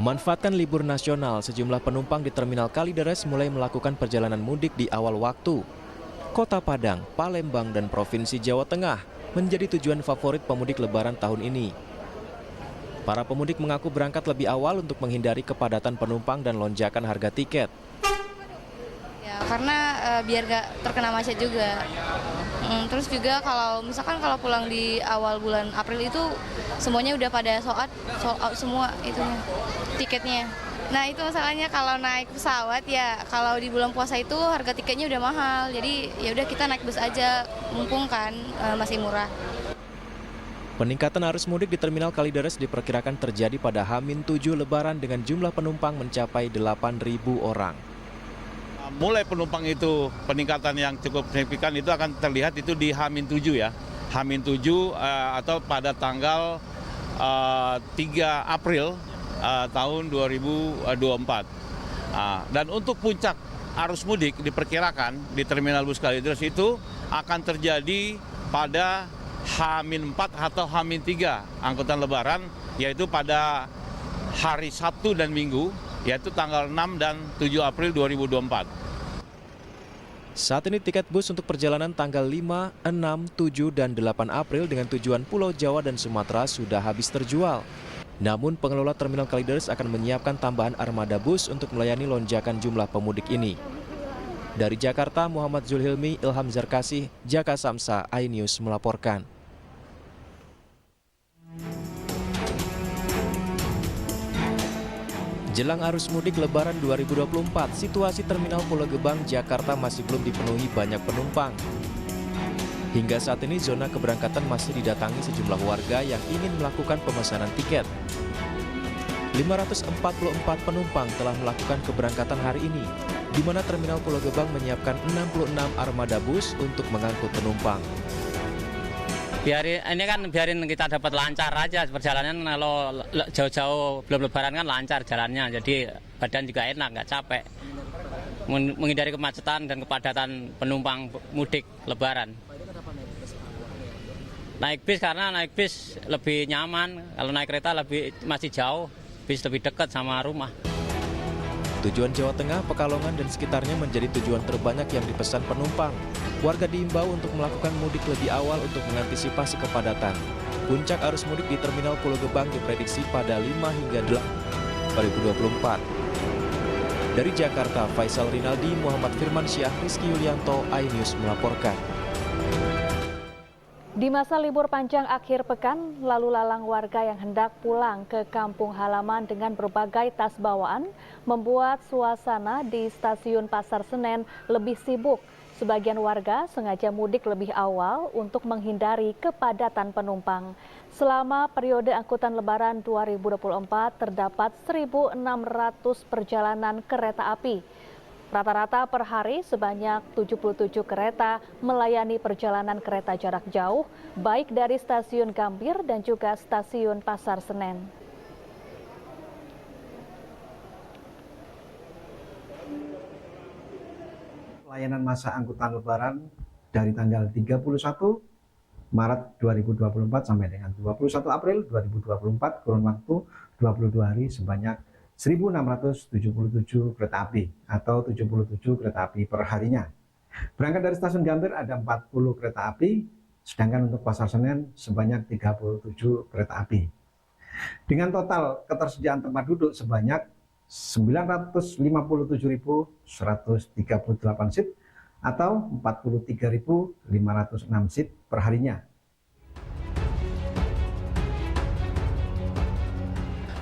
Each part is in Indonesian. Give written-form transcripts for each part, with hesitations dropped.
Memanfaatkan libur nasional, sejumlah penumpang di Terminal Kalideres mulai melakukan perjalanan mudik di awal waktu. Kota Padang, Palembang, dan Provinsi Jawa Tengah menjadi tujuan favorit pemudik Lebaran tahun ini. Para pemudik mengaku berangkat lebih awal untuk menghindari kepadatan penumpang dan lonjakan harga tiket. Ya, karena biar gak terkena macet juga. Terus juga kalau pulang di awal bulan April itu semuanya udah pada sold out semua itunya, tiketnya. Nah itu masalahnya kalau naik pesawat ya, kalau di bulan puasa itu harga tiketnya udah mahal. Jadi ya udah kita naik bus aja, mumpung kan masih murah. Peningkatan arus mudik di Terminal Kalideres diperkirakan terjadi pada H-7 Lebaran dengan jumlah penumpang mencapai 8.000 orang. Mulai penumpang itu peningkatan yang cukup signifikan itu akan terlihat itu di H-7 ya. H-7 atau pada tanggal 3 April tahun 2024. Dan untuk puncak arus mudik diperkirakan di Terminal Bus Kalideres itu akan terjadi pada H-4 atau H-3 angkutan Lebaran, yaitu pada hari Sabtu dan Minggu, yaitu tanggal 6 dan 7 April 2024. Saat ini tiket bus untuk perjalanan tanggal 5, 6, 7, dan 8 April dengan tujuan Pulau Jawa dan Sumatera sudah habis terjual. Namun pengelola Terminal Kalideres akan menyiapkan tambahan armada bus untuk melayani lonjakan jumlah pemudik ini. Dari Jakarta, Muhammad Zulhilmi, Ilham Zarkasih, Jaka Samsa, iNews melaporkan. Jelang arus mudik Lebaran 2024, situasi Terminal Pulau Gebang, Jakarta masih belum dipenuhi banyak penumpang. Hingga saat ini zona keberangkatan masih didatangi sejumlah warga yang ingin melakukan pemesanan tiket. 544 penumpang telah melakukan keberangkatan hari ini, di mana Terminal Pulau Gebang menyiapkan 66 armada bus untuk mengangkut penumpang. Biarin kita dapat lancar aja perjalanan. Kalau jauh-jauh belum Lebaran kan lancar jalannya, jadi badan juga enak, nggak capek. Menghindari kemacetan dan kepadatan penumpang mudik Lebaran. Naik bis karena naik bis lebih nyaman, kalau naik kereta masih jauh, bis lebih dekat sama rumah. Tujuan Jawa Tengah, Pekalongan, dan sekitarnya menjadi tujuan terbanyak yang dipesan penumpang. Warga diimbau untuk melakukan mudik lebih awal untuk mengantisipasi kepadatan. Puncak arus mudik di Terminal Pulau Gebang diprediksi pada 5 hingga 8 2024. Dari Jakarta, Faisal Rinaldi, Muhammad Firmansyah, Rizky Yulianto, iNews melaporkan. Di masa libur panjang akhir pekan, lalu lalang warga yang hendak pulang ke kampung halaman dengan berbagai tas bawaan membuat suasana di stasiun Pasar Senen lebih sibuk. Sebagian warga sengaja mudik lebih awal untuk menghindari kepadatan penumpang. Selama periode angkutan Lebaran 2024 terdapat 1.600 perjalanan kereta api. Rata-rata per hari sebanyak 77 kereta melayani perjalanan kereta jarak jauh, baik dari stasiun Gambir dan juga stasiun Pasar Senen. Layanan masa angkutan Lebaran dari tanggal 31 Maret 2024 sampai dengan 21 April 2024, kurun waktu 22 hari sebanyak 1.677 kereta api atau 77 kereta api per harinya. Berangkat dari stasiun Gambir ada 40 kereta api, sedangkan untuk Pasar Senen sebanyak 37 kereta api. Dengan total ketersediaan tempat duduk sebanyak 957.138 seat atau 43.506 seat per harinya.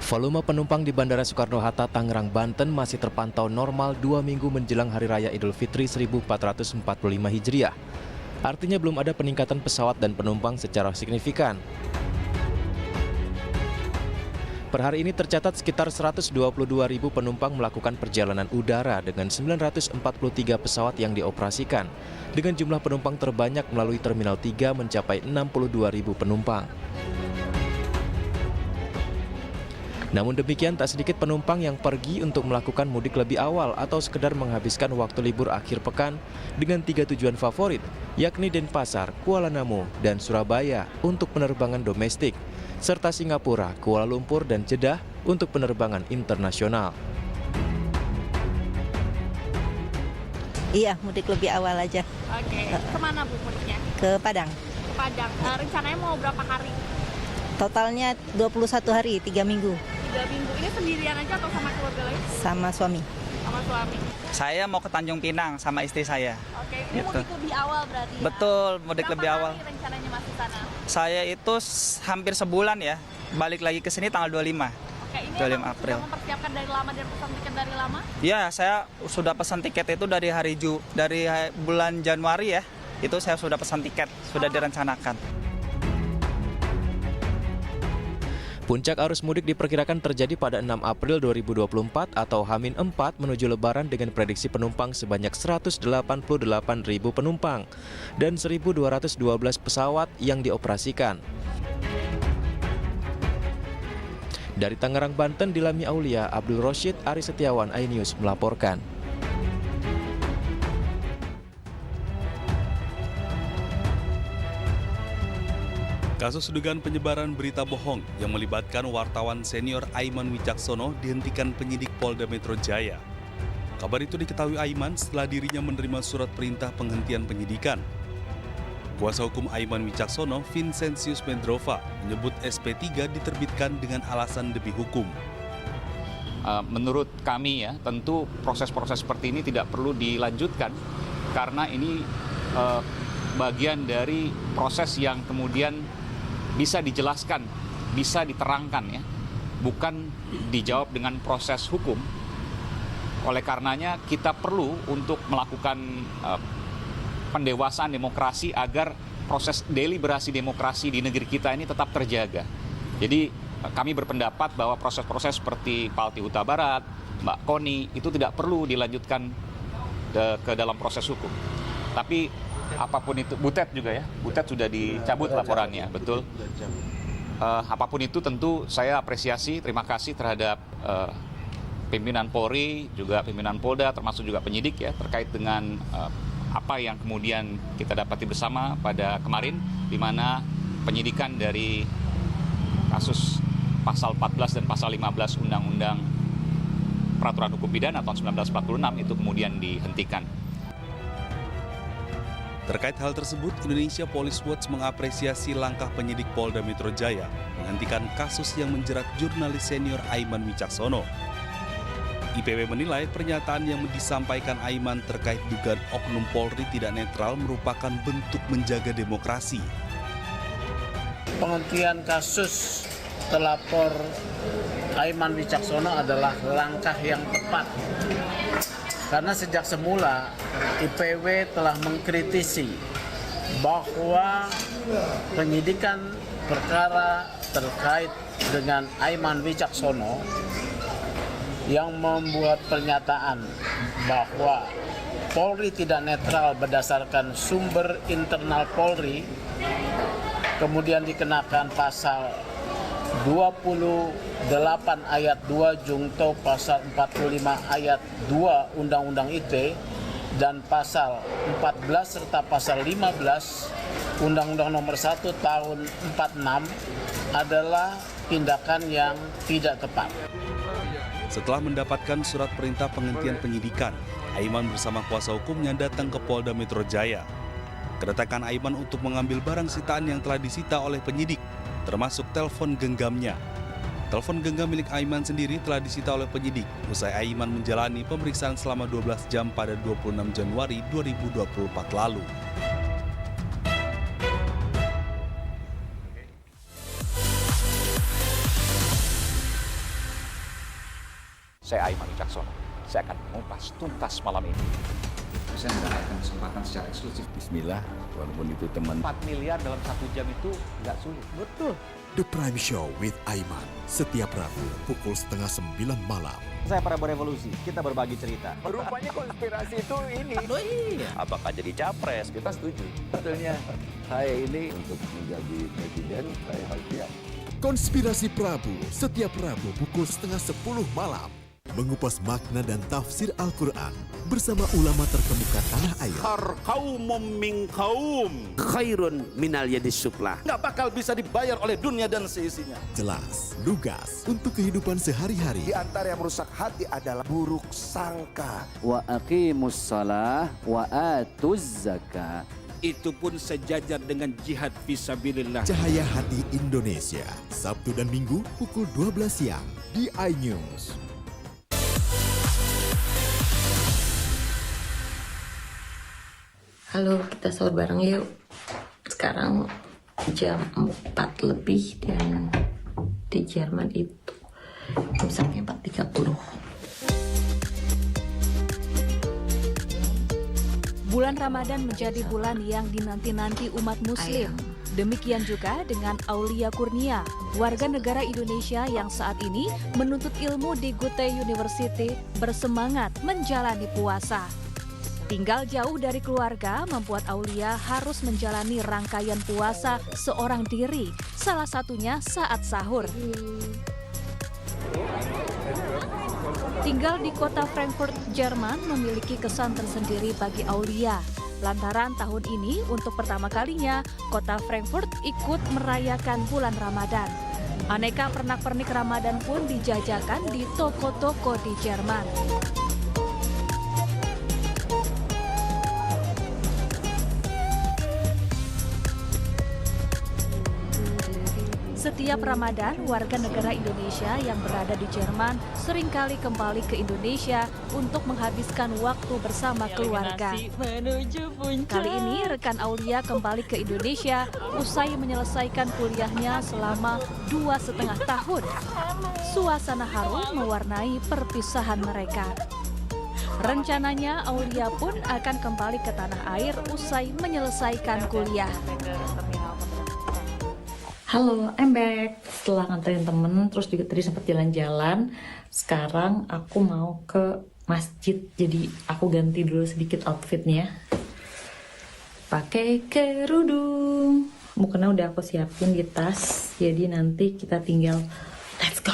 Volume penumpang di Bandara Soekarno-Hatta, Tangerang, Banten masih terpantau normal 2 minggu menjelang Hari Raya Idul Fitri 1445 Hijriah. Artinya belum ada peningkatan pesawat dan penumpang secara signifikan. Per hari ini tercatat sekitar 122.000 penumpang melakukan perjalanan udara dengan 943 pesawat yang dioperasikan. Dengan jumlah penumpang terbanyak melalui Terminal 3 mencapai 62.000 penumpang. Namun demikian, tak sedikit penumpang yang pergi untuk melakukan mudik lebih awal atau sekedar menghabiskan waktu libur akhir pekan dengan 3 tujuan favorit, yakni Denpasar, Kuala Namu, dan Surabaya untuk penerbangan domestik, serta Singapura, Kuala Lumpur, dan Jeddah untuk penerbangan internasional. Iya, mudik lebih awal aja. Oke, kemana Bu mudiknya? Ke Padang. Ke Padang. Rencananya mau berapa hari? Totalnya 21 hari, 3 minggu. 3 minggu. Ini sendirian aja atau sama keluarga lain? Sama suami. Sama suami. Saya mau ke Tanjung Pinang sama istri saya. Oke, ini Gitu. mudik lebih awal berarti ya? Betul, mudik Berapa lebih awal. hari rencananya Mas di sana? Saya itu hampir sebulan ya. Balik lagi ke sini tanggal 25. Oke, ini 25 emang April. sudah mempersiapkan dari lama dan pesan tiket dari lama? Ya, saya sudah pesan tiket itu dari bulan Januari ya. Itu saya sudah pesan tiket, sudah direncanakan. Puncak arus mudik diperkirakan terjadi pada 6 April 2024 atau H-4 menuju Lebaran dengan prediksi penumpang sebanyak 188.000 penumpang dan 1.212 pesawat yang dioperasikan. Dari Tangerang, Banten, Dilami Aulia, Abdul Rosyid, Ari Setiawan, iNews melaporkan. Kasus dugaan penyebaran berita bohong yang melibatkan wartawan senior Aiman Wicaksono dihentikan penyidik Polda Metro Jaya. Kabar itu diketahui Aiman setelah dirinya menerima surat perintah penghentian penyidikan. Kuasa hukum Aiman Wicaksono, Vincentius Mendrova, menyebut SP3 diterbitkan dengan alasan demi hukum. Menurut kami ya, tentu proses-proses seperti ini tidak perlu dilanjutkan karena ini bagian dari proses yang kemudian bisa dijelaskan, bisa diterangkan ya, bukan dijawab dengan proses hukum. Oleh karenanya kita perlu untuk melakukan pendewasaan demokrasi agar proses deliberasi demokrasi di negeri kita ini tetap terjaga. Jadi kami berpendapat bahwa proses-proses seperti Palti Huta Barat, Mbak Koni itu tidak perlu dilanjutkan ke dalam proses hukum. Tapi apapun itu, Butet juga ya, Butet sudah dicabut laporannya, betul. Apapun itu tentu saya apresiasi, terima kasih terhadap pimpinan Polri, juga pimpinan Polda, termasuk juga penyidik ya, terkait dengan apa yang kemudian kita dapati bersama pada kemarin, di mana penyidikan dari kasus pasal 14 dan pasal 15 Undang-Undang Peraturan Hukum Pidana tahun 1946 itu kemudian dihentikan. Terkait hal tersebut, Indonesia Police Watch mengapresiasi langkah penyidik Polda Metro Jaya menghentikan kasus yang menjerat jurnalis senior Aiman Wicaksono. IPW menilai pernyataan yang disampaikan Aiman terkait dugaan oknum Polri tidak netral merupakan bentuk menjaga demokrasi. Penghentian kasus terlapor Aiman Wicaksono adalah langkah yang tepat. Karena sejak semula IPW telah mengkritisi bahwa penyidikan perkara terkait dengan Aiman Wicaksono yang membuat pernyataan bahwa Polri tidak netral berdasarkan sumber internal Polri, kemudian dikenakan pasal 28 ayat 2 Jungto pasal 45 ayat 2 Undang-Undang ITE dan pasal 14 serta pasal 15 Undang-Undang Nomor 1 Tahun 46 adalah tindakan yang tidak tepat. Setelah mendapatkan surat perintah penghentian penyidikan, Aiman bersama kuasa hukumnya datang ke Polda Metro Jaya. Kedatangan Aiman untuk mengambil barang sitaan yang telah disita oleh penyidik, termasuk telepon genggamnya. Telepon genggam milik Aiman sendiri telah disita oleh penyidik usai Aiman menjalani pemeriksaan selama 12 jam pada 26 Januari 2024 lalu. Saya Aiman Wicaksono, saya akan mengupas tuntas malam ini. Saya mendapatkan kesempatan secara eksklusif. Bismillah, walaupun itu teman. 4 miliar dalam 1 jam itu nggak sulit. Betul. The Prime Show with Aiman, setiap Rabu pukul 8:30 malam. Saya Prabowo Revolusi, kita berbagi cerita. Rupanya konspirasi itu ini. Oh iya. Apakah jadi capres? Kita setuju. Sebetulnya saya ini untuk menjadi presiden, saya harus siap. Konspirasi Prabu, setiap Rabu pukul 9:30 malam. mengupas makna dan tafsir Al-Quran bersama ulama terkemuka tanah air. Kaumum min kaum khairun minal yadis sufla. Nggak bakal bisa dibayar oleh dunia dan seisinya. Jelas, lugas untuk kehidupan sehari-hari. Di antara yang merusak hati adalah buruk sangka. Wa aqimus shalah wa atuz zakah. Itu pun sejajar dengan jihad fisabilillah. Cahaya Hati Indonesia, Sabtu dan Minggu pukul 12 siang di iNews. Halo, kita sahur bareng yuk. Sekarang jam 4 lebih dan di Jerman itu sampai 4.30. Bulan Ramadan menjadi bulan yang dinanti-nanti umat muslim. Demikian juga dengan Aulia Kurnia, warga negara Indonesia yang saat ini menuntut ilmu di Goethe University, bersemangat menjalani puasa. Tinggal jauh dari keluarga membuat Aulia harus menjalani rangkaian puasa seorang diri, salah satunya saat sahur. Tinggal di kota Frankfurt, Jerman memiliki kesan tersendiri bagi Aulia. Lantaran tahun ini untuk pertama kalinya, kota Frankfurt ikut merayakan bulan Ramadan. Aneka pernak-pernik Ramadan pun dijajakan di toko-toko di Jerman. Setiap Ramadan, warga negara Indonesia yang berada di Jerman seringkali kembali ke Indonesia untuk menghabiskan waktu bersama keluarga. Kali ini, rekan Aulia kembali ke Indonesia usai menyelesaikan kuliahnya selama 2,5 tahun. Suasana haru mewarnai perpisahan mereka. Rencananya, Aulia pun akan kembali ke tanah air usai menyelesaikan kuliah. Halo, I'm back. Setelah nganterin temen, terus juga tadi sempat jalan-jalan. Sekarang aku mau ke masjid, jadi aku ganti dulu sedikit outfitnya. Pakai kerudung. Mukena udah aku siapin di tas, jadi nanti kita tinggal let's go.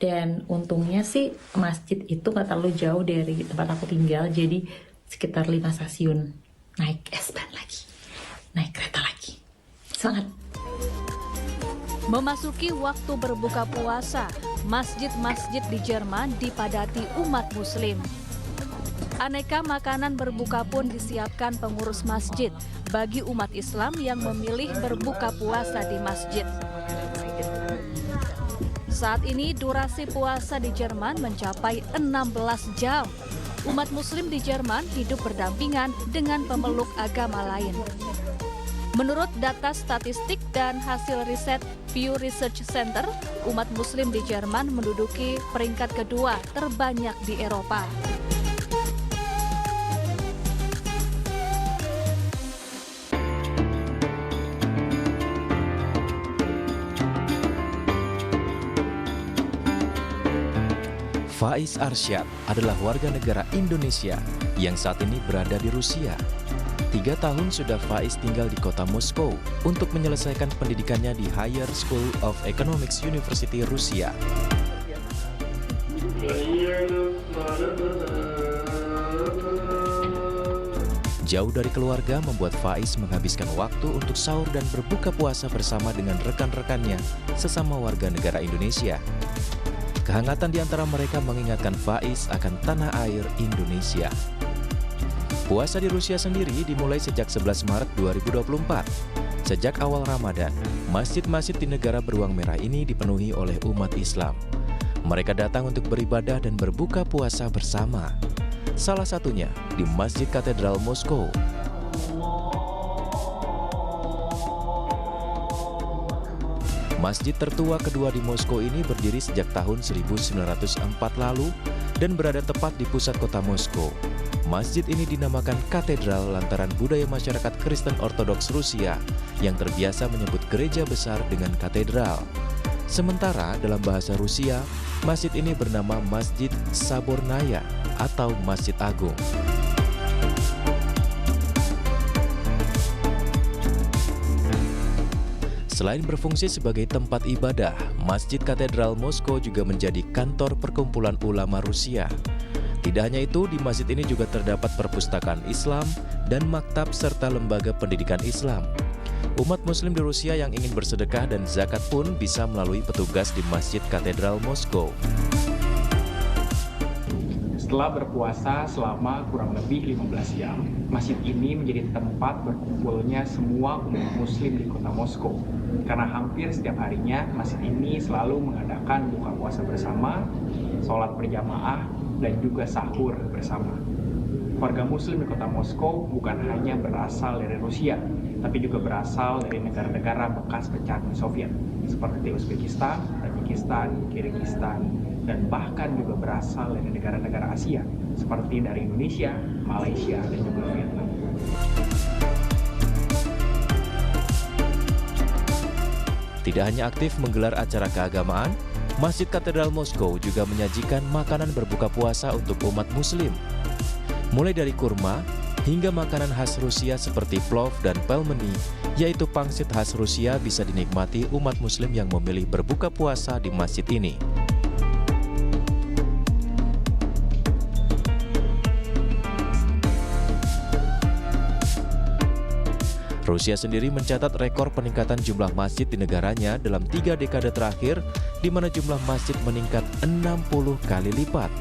Dan untungnya sih masjid itu gak terlalu jauh dari tempat aku tinggal, jadi sekitar 5 stasiun. Naik S-Bahn lagi, naik kereta lagi. Sangat. Memasuki waktu berbuka puasa, masjid-masjid di Jerman dipadati umat muslim. Aneka makanan berbuka pun disiapkan pengurus masjid bagi umat Islam yang memilih berbuka puasa di masjid. Saat ini durasi puasa di Jerman mencapai 16 jam. Umat muslim di Jerman hidup berdampingan dengan pemeluk agama lain. Menurut data statistik dan hasil riset Pew Research Center, umat muslim di Jerman menduduki peringkat kedua terbanyak di Eropa. Faiz Arsyad adalah warga negara Indonesia yang saat ini berada di Rusia. 3 tahun sudah Faiz tinggal di kota Moskow untuk menyelesaikan pendidikannya di Higher School of Economics University Rusia. Jauh dari keluarga membuat Faiz menghabiskan waktu untuk sahur dan berbuka puasa bersama dengan rekan-rekannya sesama warga negara Indonesia. Kehangatan di antara mereka mengingatkan Faiz akan tanah air Indonesia. Puasa di Rusia sendiri dimulai sejak 11 Maret 2024. Sejak awal Ramadan, masjid-masjid di negara beruang merah ini dipenuhi oleh umat Islam. Mereka datang untuk beribadah dan berbuka puasa bersama. Salah satunya di Masjid Katedral Moskow. Masjid tertua kedua di Moskow ini berdiri sejak tahun 1904 lalu dan berada tepat di pusat kota Moskow. Masjid ini dinamakan katedral lantaran budaya masyarakat Kristen Ortodoks Rusia yang terbiasa menyebut gereja besar dengan katedral. Sementara dalam bahasa Rusia, masjid ini bernama Masjid Sabornaya atau Masjid Agung. Selain berfungsi sebagai tempat ibadah, Masjid Katedral Moskow juga menjadi kantor perkumpulan ulama Rusia. Tidak hanya itu, di masjid ini juga terdapat perpustakaan Islam dan maktab serta lembaga pendidikan Islam. Umat muslim di Rusia yang ingin bersedekah dan zakat pun bisa melalui petugas di Masjid Katedral Moskow. Setelah berpuasa selama kurang lebih 15 jam, masjid ini menjadi tempat berkumpulnya semua umat muslim di kota Moskow. Karena hampir setiap harinya, masjid ini selalu mengadakan buka puasa bersama, sholat berjamaah, dan juga sahur bersama. Warga muslim di kota Moskow bukan hanya berasal dari Rusia, tapi juga berasal dari negara-negara bekas pecahan Soviet, seperti Uzbekistan, Tajikistan, Kirgistan, dan bahkan juga berasal dari negara-negara Asia, seperti dari Indonesia, Malaysia, dan juga Vietnam. Tidak hanya aktif menggelar acara keagamaan, Masjid Katedral Moskow juga menyajikan makanan berbuka puasa untuk umat muslim. Mulai dari kurma, hingga makanan khas Rusia seperti plov dan pelmeni, yaitu pangsit khas Rusia bisa dinikmati umat muslim yang memilih berbuka puasa di masjid ini. Rusia sendiri mencatat rekor peningkatan jumlah masjid di negaranya dalam 3 dekade terakhir, di mana jumlah masjid meningkat 60 kali lipat.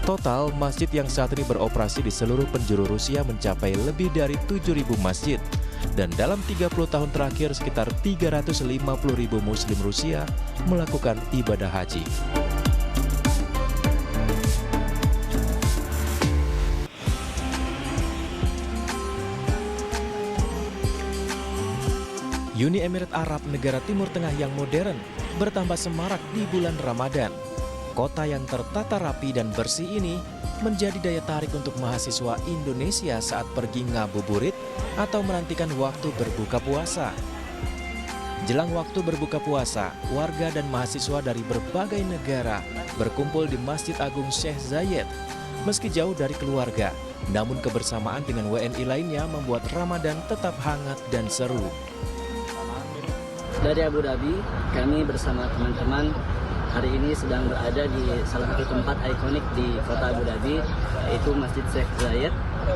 Total, masjid yang saat ini beroperasi di seluruh penjuru Rusia mencapai lebih dari 7.000 masjid. Dan dalam 30 tahun terakhir, sekitar 350.000 muslim Rusia melakukan ibadah haji. Uni Emirat Arab, negara Timur Tengah yang modern, bertambah semarak di bulan Ramadan. Kota yang tertata rapi dan bersih ini menjadi daya tarik untuk mahasiswa Indonesia saat pergi ngabuburit atau menantikan waktu berbuka puasa. Jelang waktu berbuka puasa, warga dan mahasiswa dari berbagai negara berkumpul di Masjid Agung Sheikh Zayed. Meski jauh dari keluarga, namun kebersamaan dengan WNI lainnya membuat Ramadan tetap hangat dan seru. Dari Abu Dhabi, kami bersama teman-teman hari ini sedang berada di salah satu tempat ikonik di kota Abu Dhabi, yaitu Masjid Sheikh Zayed,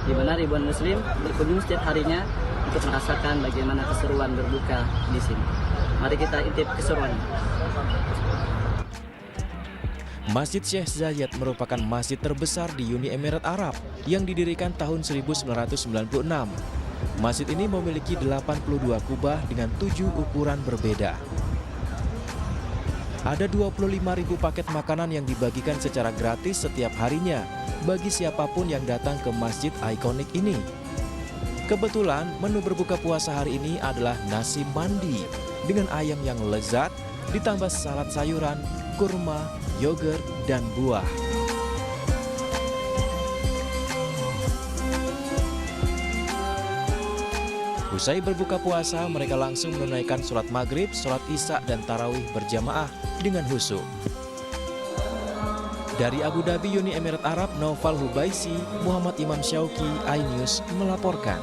di mana ribuan muslim berkunjung setiap harinya untuk merasakan bagaimana keseruan berbuka di sini. Mari kita intip keseruannya. Masjid Sheikh Zayed merupakan masjid terbesar di Uni Emirat Arab yang didirikan tahun 1996. Masjid ini memiliki 82 kubah dengan 7 ukuran berbeda. Ada 25.000 paket makanan yang dibagikan secara gratis setiap harinya bagi siapapun yang datang ke masjid ikonik ini. Kebetulan menu berbuka puasa hari ini adalah nasi mandi dengan ayam yang lezat, ditambah salad sayuran, kurma, yogurt, dan buah. Usai berbuka puasa, mereka langsung menunaikan sholat maghrib, sholat isya, dan tarawih berjamaah dengan khusyuk. Dari Abu Dhabi, Uni Emirat Arab, Naufal Hubaisi, Muhammad Imam Syauki, iNews melaporkan.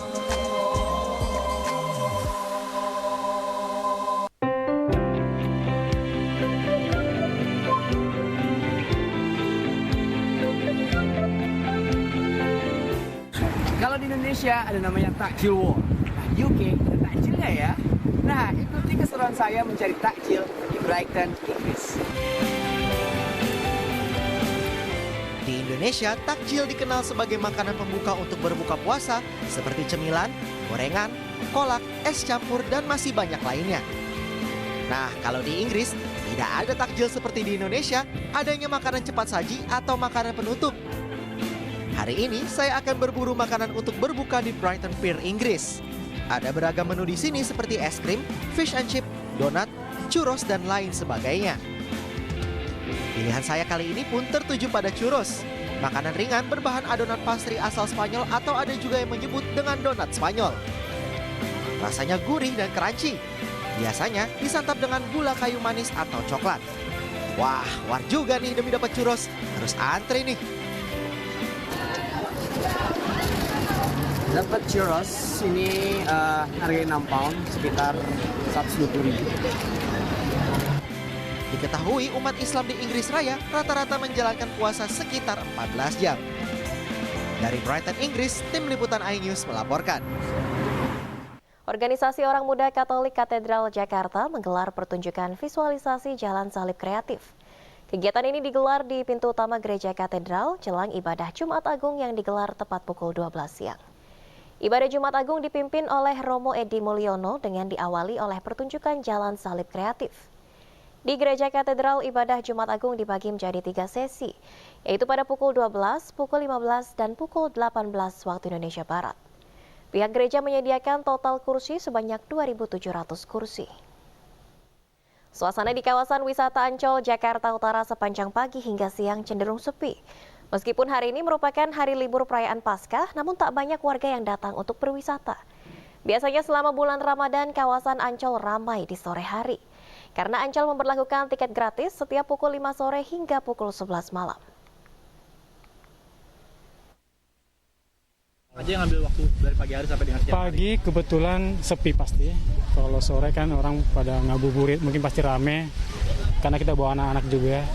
Kalau di Indonesia ada namanya takjil war. UK ada takjilnya ya. Nah, ikuti keseruan saya mencari takjil di Brighton, Inggris. Di Indonesia, takjil dikenal sebagai makanan pembuka untuk berbuka puasa seperti cemilan, gorengan, kolak, es campur, dan masih banyak lainnya. Nah, kalau di Inggris, tidak ada takjil seperti di Indonesia, adanya makanan cepat saji atau makanan penutup. Hari ini, saya akan berburu makanan untuk berbuka di Brighton Pier, Inggris. Ada beragam menu di sini seperti es krim, fish and chip, donat, churros, dan lain sebagainya. Pilihan saya kali ini pun tertuju pada churros. Makanan ringan berbahan adonan pastry asal Spanyol atau ada juga yang menyebut dengan donat Spanyol. Rasanya gurih dan crunchy. Biasanya disantap dengan gula kayu manis atau coklat. Wah, war juga nih demi dapat churros. Harus antri nih. Dapat churros ini harganya 6 pound, sekitar 120.000. Diketahui umat Islam di Inggris Raya rata-rata menjalankan puasa sekitar 14 jam. Dari Brighton, Inggris, tim liputan iNews melaporkan. Organisasi Orang Muda Katolik Katedral Jakarta menggelar pertunjukan visualisasi Jalan Salib Kreatif. Kegiatan ini digelar di pintu utama Gereja Katedral jelang ibadah Jumat Agung yang digelar tepat pukul 12 siang. Ibadah Jumat Agung dipimpin oleh Romo Edi Mulyono dengan diawali oleh pertunjukan Jalan Salib Kreatif. Di Gereja Katedral, ibadah Jumat Agung dibagi menjadi 3 sesi, yaitu pada pukul 12, pukul 15, dan pukul 18 waktu Indonesia Barat. Pihak gereja menyediakan total kursi sebanyak 2.700 kursi. Suasana di kawasan wisata Ancol, Jakarta Utara sepanjang pagi hingga siang cenderung sepi. Meskipun hari ini merupakan hari libur perayaan Paskah, namun tak banyak warga yang datang untuk berwisata. Biasanya selama bulan Ramadan, kawasan Ancol ramai di sore hari. Karena Ancol memberlakukan tiket gratis setiap pukul 5 sore hingga pukul 11 malam. Aja yang ngambil waktu dari pagi hari sampai dengan siang hari? Pagi kebetulan sepi pasti. Kalau sore kan orang pada ngabuburit, mungkin pasti rame. Karena kita bawa anak-anak juga.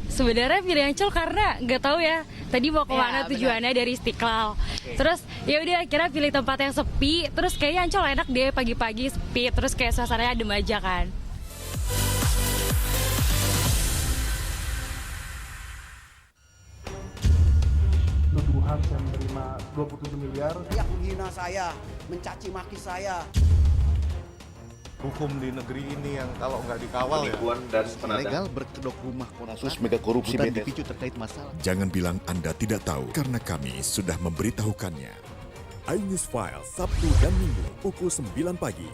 Sebenarnya pilih Ancol karena nggak tahu ya. Tadi mau kemana tujuannya dari Istiqlal. Terus ya udah akhirnya pilih tempat yang sepi. Terus kayaknya Ancol enak deh pagi-pagi sepi. Terus kayak suasananya adem aja kan. Tuduhan saya menerima 27 miliar. Yang menghina saya, mencaci maki saya. Hukum di negeri ini yang kalau nggak dikawal penipuan dan legal berkedok rumah kasus mega korupsi dipicu terkait masalah. Jangan bilang Anda tidak tahu karena kami sudah memberitahukannya. iNews File Sabtu dan Minggu pukul 9 pagi.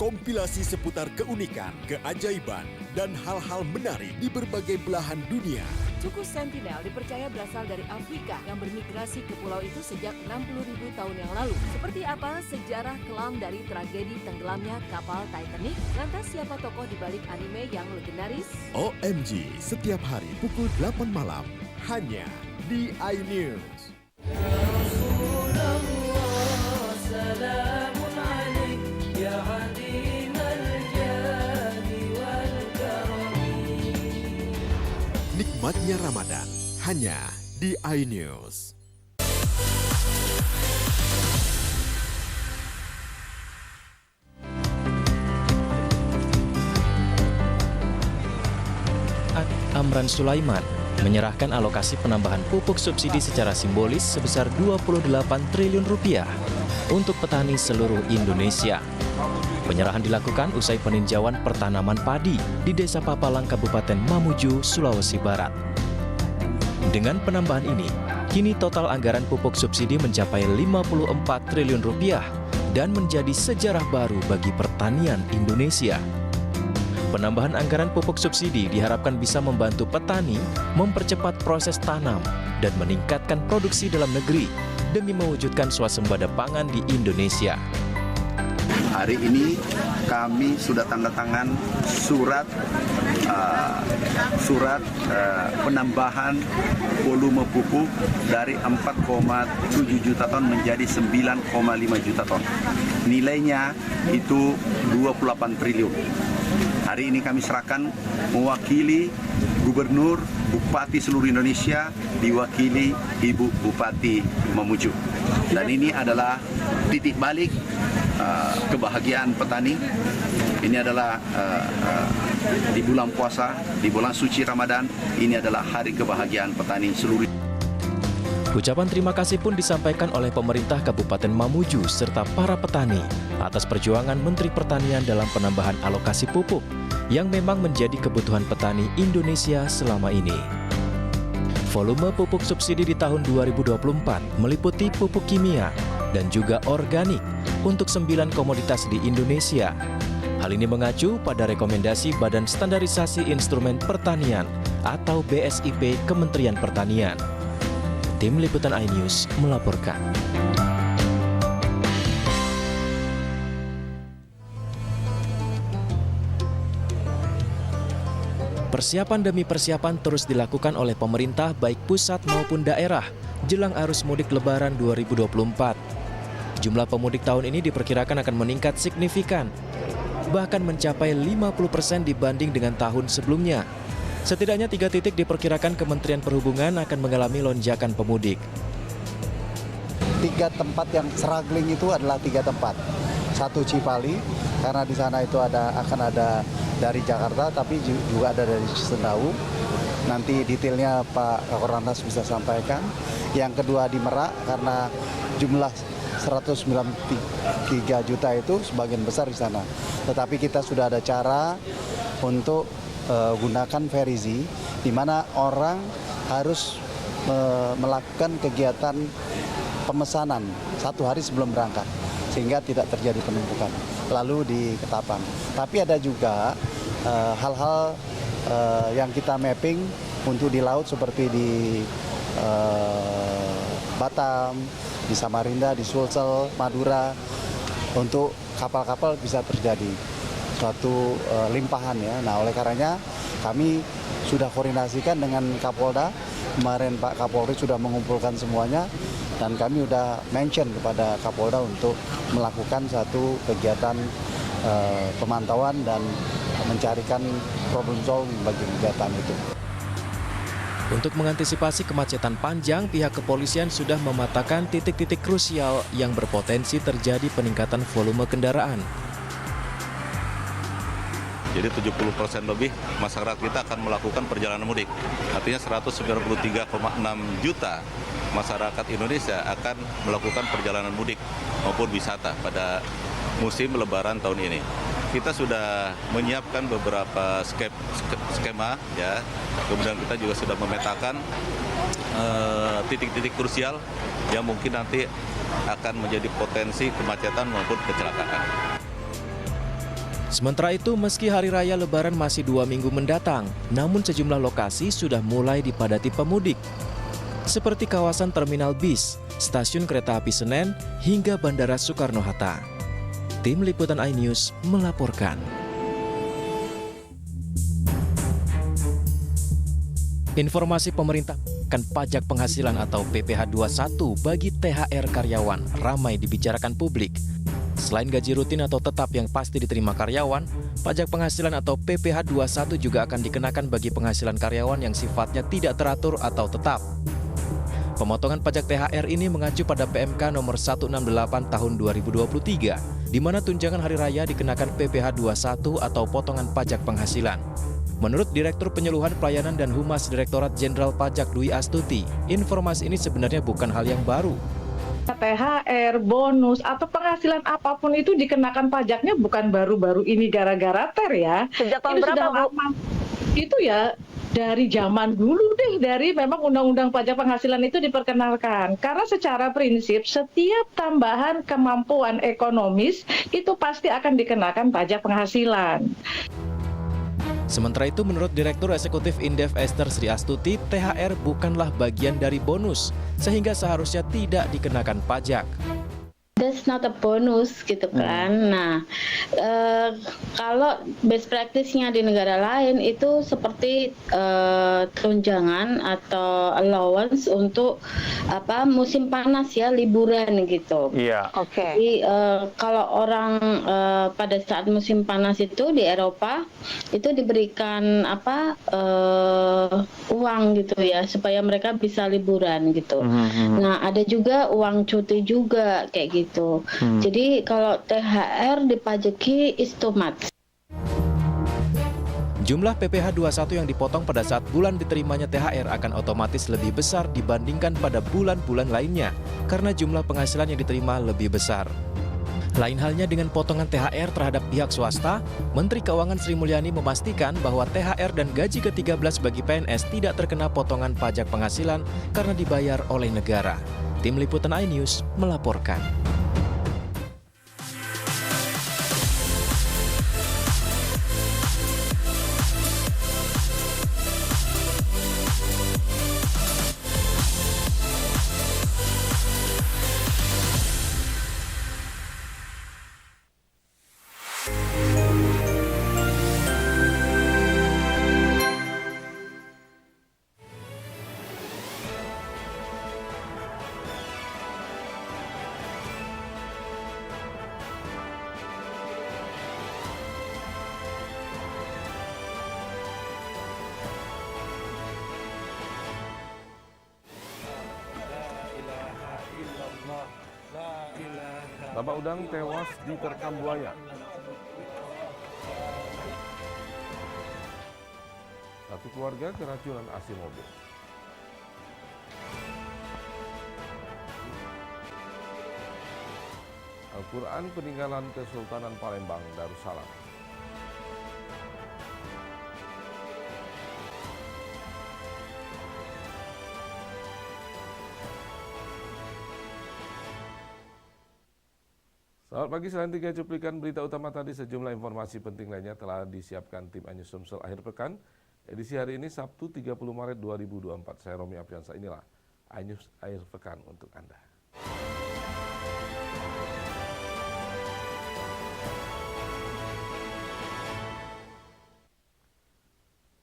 Kompilasi seputar keunikan, keajaiban, dan hal-hal menarik di berbagai belahan dunia. Suku Sentinel dipercaya berasal dari Afrika yang bermigrasi ke pulau itu sejak 60.000 tahun yang lalu. Seperti apa sejarah kelam dari tragedi tenggelamnya kapal Titanic? Lantas siapa tokoh di balik anime yang legendaris? OMG, setiap hari pukul 8 malam, hanya di iNews. Nikmatnya Ramadan, hanya di iNews. Amran Sulaiman menyerahkan alokasi penambahan pupuk subsidi secara simbolis sebesar 28 triliun rupiah untuk petani seluruh Indonesia. Penyerahan dilakukan usai peninjauan pertanaman padi di Desa Papalang, Kabupaten Mamuju, Sulawesi Barat. Dengan penambahan ini, kini total anggaran pupuk subsidi mencapai 54 triliun rupiah dan menjadi sejarah baru bagi pertanian Indonesia. Penambahan anggaran pupuk subsidi diharapkan bisa membantu petani mempercepat proses tanam dan meningkatkan produksi dalam negeri demi mewujudkan swasembada pangan di Indonesia. Hari ini kami sudah tanda tangan surat penambahan volume pupuk dari 4,7 juta ton menjadi 9,5 juta ton. Nilainya itu 28 triliun. Hari ini kami serahkan mewakili Gubernur, Bupati seluruh Indonesia, diwakili Ibu Bupati Mamuju. Dan ini adalah titik balik kebahagiaan petani. Ini adalah di bulan puasa, di bulan suci Ramadan, ini adalah hari kebahagiaan petani seluruh. Ucapan terima kasih pun disampaikan oleh pemerintah Kabupaten Mamuju serta para petani atas perjuangan Menteri Pertanian dalam penambahan alokasi pupuk yang memang menjadi kebutuhan petani Indonesia selama ini. Volume pupuk subsidi di tahun 2024 meliputi pupuk kimia dan juga organik untuk 9 komoditas di Indonesia. Hal ini mengacu pada rekomendasi Badan Standarisasi Instrumen Pertanian atau BSIP Kementerian Pertanian. Tim Liputan iNews melaporkan. Persiapan demi persiapan terus dilakukan oleh pemerintah baik pusat maupun daerah jelang arus mudik Lebaran 2024. Jumlah pemudik tahun ini diperkirakan akan meningkat signifikan, bahkan mencapai 50% dibanding dengan tahun sebelumnya. Setidaknya 3 titik diperkirakan Kementerian Perhubungan akan mengalami lonjakan pemudik. 3 tempat yang struggling itu adalah 3 tempat. 1 Cipali, karena di sana itu akan ada dari Jakarta, tapi juga ada dari Cisendawu. Nanti detailnya Pak Korlantas bisa sampaikan. Yang kedua di Merak, karena jumlah 193 juta itu sebagian besar di sana. Tetapi kita sudah ada cara untuk gunakan Verizi, di mana orang harus melakukan kegiatan pemesanan 1 hari sebelum berangkat, sehingga tidak terjadi penumpukan. Lalu di Ketapang. Tapi ada juga hal-hal yang kita mapping untuk di laut seperti di Batam, di Samarinda, di Sulsel, Madura, untuk kapal-kapal bisa terjadi suatu limpahan ya. Nah, oleh karenanya kami sudah koordinasikan dengan Kapolda. Kemarin Pak Kapolri sudah mengumpulkan semuanya, dan kami sudah mention kepada Kapolda untuk melakukan satu kegiatan pemantauan dan mencarikan problem solving bagi kegiatan itu. Untuk mengantisipasi kemacetan panjang, pihak kepolisian sudah memetakan titik-titik krusial yang berpotensi terjadi peningkatan volume kendaraan. Jadi 70% lebih masyarakat kita akan melakukan perjalanan mudik. Artinya 193,6 juta masyarakat Indonesia akan melakukan perjalanan mudik maupun wisata pada musim Lebaran tahun ini. Kita sudah menyiapkan beberapa skema ya. Kemudian kita juga sudah memetakan titik-titik krusial yang mungkin nanti akan menjadi potensi kemacetan maupun kecelakaan. Sementara itu, meski Hari Raya Lebaran masih 2 minggu mendatang, namun sejumlah lokasi sudah mulai dipadati pemudik. Seperti kawasan Terminal Bis, Stasiun Kereta Api Senen, hingga Bandara Soekarno-Hatta. Tim Liputan iNews melaporkan. Informasi pemerintah akan pajak penghasilan atau PPh 21 bagi THR karyawan ramai dibicarakan publik. Selain gaji rutin atau tetap yang pasti diterima karyawan, pajak penghasilan atau PPh 21 juga akan dikenakan bagi penghasilan karyawan yang sifatnya tidak teratur atau tetap. Pemotongan pajak THR ini mengacu pada PMK nomor 168 tahun 2023, di mana tunjangan hari raya dikenakan PPh 21 atau potongan pajak penghasilan. Menurut Direktur Penyeluhan Pelayanan dan Humas Direktorat Jenderal Pajak Dwi Astuti, informasi ini sebenarnya bukan hal yang baru. THR, bonus, atau penghasilan apapun itu dikenakan pajaknya bukan baru-baru ini gara-gara TER ya. Sejak tahun berapa, Bu? Itu ya dari zaman dulu deh, dari memang Undang-Undang Pajak Penghasilan itu diperkenalkan. Karena secara prinsip setiap tambahan kemampuan ekonomis itu pasti akan dikenakan pajak penghasilan. Sementara itu, menurut Direktur Eksekutif Indef Esther Sri Astuti, THR bukanlah bagian dari bonus, sehingga seharusnya tidak dikenakan pajak. That's not a bonus gitu kan. Nah, kalau best practice-nya di negara lain itu seperti tunjangan atau allowance untuk musim panas ya, liburan gitu. Iya. Oke. Jadi kalau orang pada saat musim panas itu di Eropa itu diberikan uang gitu ya supaya mereka bisa liburan gitu. Nah, ada juga uang cuti juga kayak gitu. Jadi kalau THR dipajaki is too much. Jumlah PPh 21 yang dipotong pada saat bulan diterimanya THR akan otomatis lebih besar dibandingkan pada bulan-bulan lainnya, karena jumlah penghasilan yang diterima lebih besar. Lain halnya dengan potongan THR terhadap pihak swasta, Menteri Keuangan Sri Mulyani memastikan bahwa THR dan gaji ke-13 bagi PNS tidak terkena potongan pajak penghasilan karena dibayar oleh negara. Tim Liputan iNews melaporkan. Tambak udang tewas diterkam buaya. Satu keluarga keracunan AC mobil. Al-Quran peninggalan Kesultanan Palembang Darussalam. Selamat pagi, selain 3 cuplikan berita utama tadi, sejumlah informasi penting lainnya telah disiapkan tim iNews Sumsel akhir pekan. Edisi hari ini Sabtu 30 Maret 2024. Saya Romi Apriansa, inilah iNews akhir pekan untuk Anda.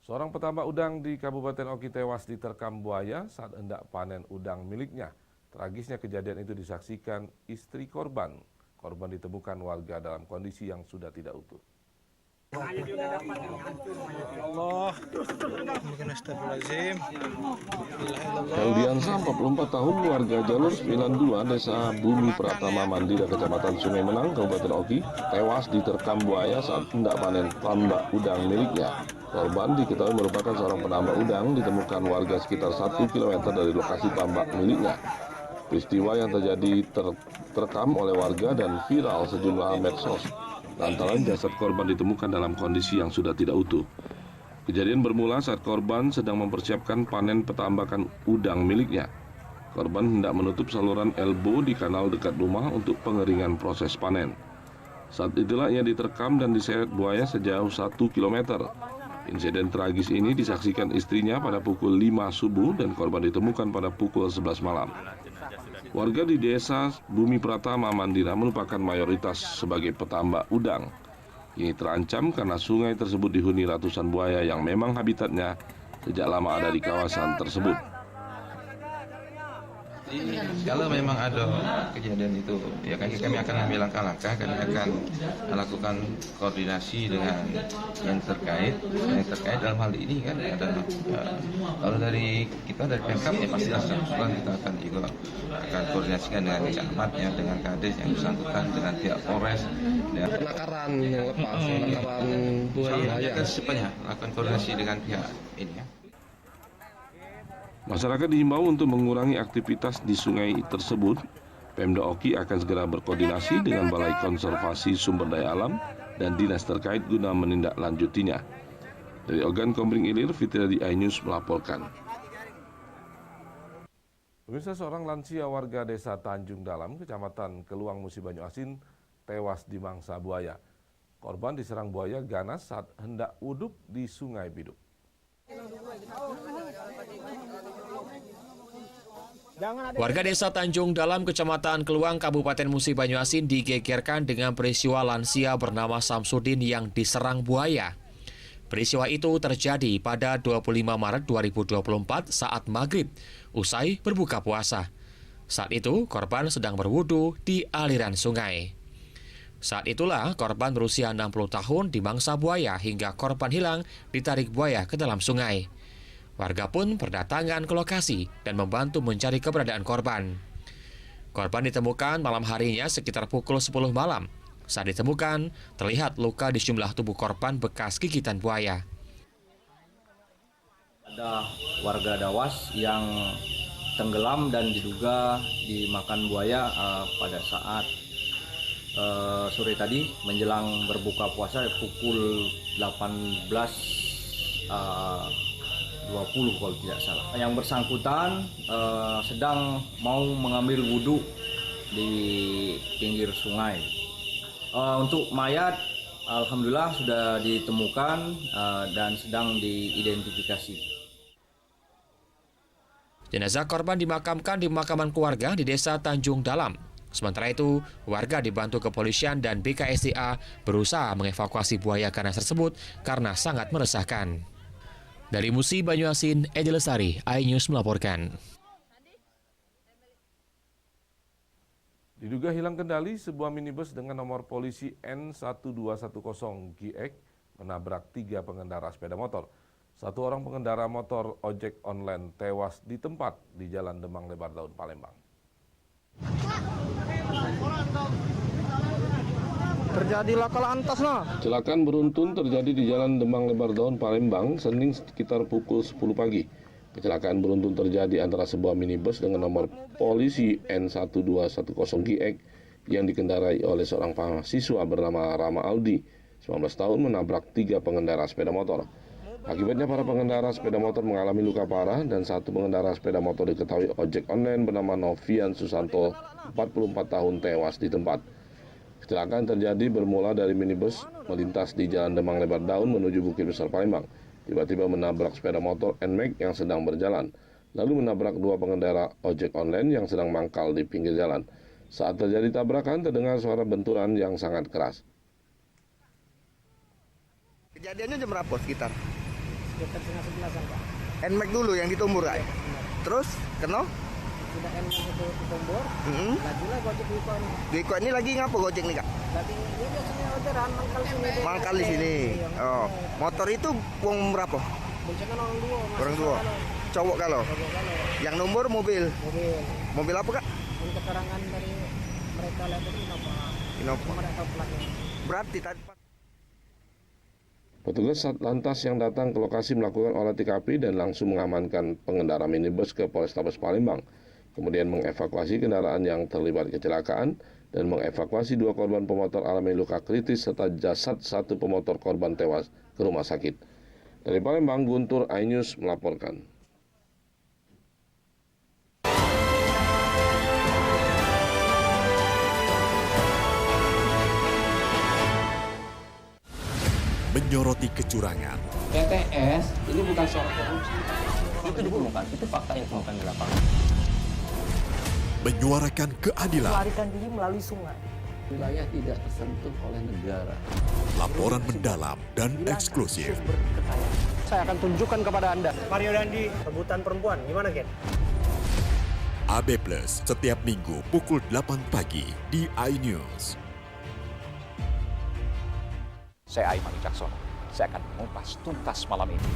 Seorang petambak udang di Kabupaten Oki tewas diterkam buaya saat hendak panen udang miliknya. Tragisnya kejadian itu disaksikan istri korban. Korban ditemukan warga dalam kondisi yang sudah tidak utuh. Heldiansa, 44 tahun, warga jalur 92 Desa Bumi Pratama Mandira, Kecamatan Sungai Menang, Kabupaten Oki, tewas diterkam buaya saat hendak panen tambak udang miliknya. Korban diketahui merupakan seorang penambak udang, ditemukan warga sekitar 1 km dari lokasi tambak miliknya. Peristiwa yang terjadi terekam oleh warga dan viral sejumlah medsos. Lantaran jasad korban ditemukan dalam kondisi yang sudah tidak utuh. Kejadian bermula saat korban sedang mempersiapkan panen petambakan udang miliknya. Korban hendak menutup saluran elbow di kanal dekat rumah untuk pengeringan proses panen. Saat itulah ia diterkam dan diseret buaya sejauh 1 km. Insiden tragis ini disaksikan istrinya pada pukul 5 subuh dan korban ditemukan pada pukul 11 malam. Warga di Desa Bumi Pratama Mandira merupakan mayoritas sebagai petambak udang. Ini terancam karena sungai tersebut dihuni ratusan buaya yang memang habitatnya sejak lama ada di kawasan tersebut. Kalau memang ada kejadian itu, ya kami akan ambil langkah-langkah, kami akan melakukan koordinasi dengan yang terkait dalam hal ini kan ada. Kalau dari kita dari Pemkab ya pasti langsung kita akan juga akan koordinasikan dengan camatnya, dengan kades yang bersangkutan, dengan pihak Polres. Ya. Penakaran yang lepas, penakaran buaya. Kita secepatnya akan koordinasi dengan pihak ini ya. Masyarakat dihimbau untuk mengurangi aktivitas di sungai tersebut. Pemda Oki akan segera berkoordinasi dengan Balai Konservasi Sumber Daya Alam dan dinas terkait guna menindaklanjutinya. Dari Ogan Komering Ilir, Fitri di iNews melaporkan. Pemirsa, seorang lansia warga Desa Tanjung Dalam, Kecamatan Keluang Musi Banyuasin, tewas di mangsa buaya. Korban diserang buaya ganas saat hendak wuduk di Sungai Biduk. Warga Desa Tanjung Dalam, Kecamatan Keluang, Kabupaten Musi Banyuasin digegerkan dengan peristiwa lansia bernama Samsudin yang diserang buaya. Peristiwa itu terjadi pada 25 Maret 2024 saat maghrib, usai berbuka puasa. Saat itu, korban sedang berwudu di aliran sungai. Saat itulah korban berusia 60 tahun dimangsa buaya hingga korban hilang ditarik buaya ke dalam sungai. Warga pun berdatangan ke lokasi dan membantu mencari keberadaan korban. Korban ditemukan malam harinya sekitar pukul 10 malam. Saat ditemukan, terlihat luka di sejumlah tubuh korban bekas gigitan buaya. Ada warga Dawas yang tenggelam dan diduga dimakan buaya pada saat sore tadi menjelang berbuka puasa pukul 18.20 kalau tidak salah. Yang bersangkutan sedang mau mengambil wudhu di pinggir sungai. Untuk mayat, alhamdulillah sudah ditemukan dan sedang diidentifikasi. Jenazah korban dimakamkan di pemakaman keluarga di Desa Tanjung Dalam. Sementara itu, warga dibantu kepolisian dan BKSDA berusaha mengevakuasi buaya ganas tersebut karena sangat meresahkan. Dari Musi Banyuasin, Edi Lestari, iNews melaporkan. Diduga hilang kendali, sebuah minibus dengan nomor polisi N1210GX menabrak 3 pengendara sepeda motor. 1 orang pengendara motor ojek online tewas di tempat di Jalan Demang Lebar Daun, Palembang. terjadi laka lantas nah. Kecelakaan beruntun terjadi di Jalan Demang Lebar Daun, Palembang, Senin sekitar pukul 10 pagi. Kecelakaan beruntun terjadi antara sebuah minibus dengan nomor polisi N1210GX yang dikendarai oleh seorang mahasiswa bernama Rama Aldi, 19 tahun, menabrak 3 pengendara sepeda motor. Akibatnya para pengendara sepeda motor mengalami luka parah dan satu pengendara sepeda motor diketahui ojek online bernama Novian Susanto, 44 tahun, tewas di tempat. Kecelakaan terjadi bermula dari minibus melintas di Jalan Demang Lebar Daun menuju Bukit Besar Palembang. Tiba-tiba menabrak sepeda motor NMAX yang sedang berjalan, lalu menabrak 2 pengendara ojek online yang sedang mangkal di pinggir jalan. Saat terjadi tabrakan, terdengar suara benturan yang sangat keras. Kejadiannya jam berapa sekitar? Sekitar setengah 11-an, Pak. NMAX dulu yang ditumbur, Kak? Terus, kena? Sudah NMAX itu ditumbur, lagilah Gojek Wiko ini. Wiko ini lagi ngapa Gojek nih, Kak? Lagi, dia biasanya orderan mangkal sini. Mangkal di sini. Oh, motor itu uang berapa? Boncengan orang dua. Orang dua. Cowok kalau? Yang nomor mobil? Mobil apa, Kak? Ini keterangan dari mereka lihat itu Innova. Cuma ada tahu platnya. Berarti tadi Petugas Satlantas yang datang ke lokasi melakukan olah TKP dan langsung mengamankan pengendara minibus ke Polrestabes Palembang. Kemudian mengevakuasi kendaraan yang terlibat kecelakaan dan mengevakuasi 2 korban pemotor alami luka kritis serta jasad 1 pemotor korban tewas ke rumah sakit. Dari Palembang, Guntur, iNews melaporkan. Menyoroti kecurangan, PTS ini bukan soal korupsi. Itu ditemukan, itu fakta yang ditemukan di lapangan. menyuarakan keadilan, Melarikan diri melalui sungai. Wilayah tidak tersentuh oleh negara. laporan mendalam dan eksklusif. Saya akan tunjukkan kepada Anda. Mario Dandi, rebutan perempuan. Gimana, Ken? AB Plus setiap minggu pukul 8 pagi di iNews. Saya Aiman Wicaksono. Saya akan mengupas tuntas malam ini.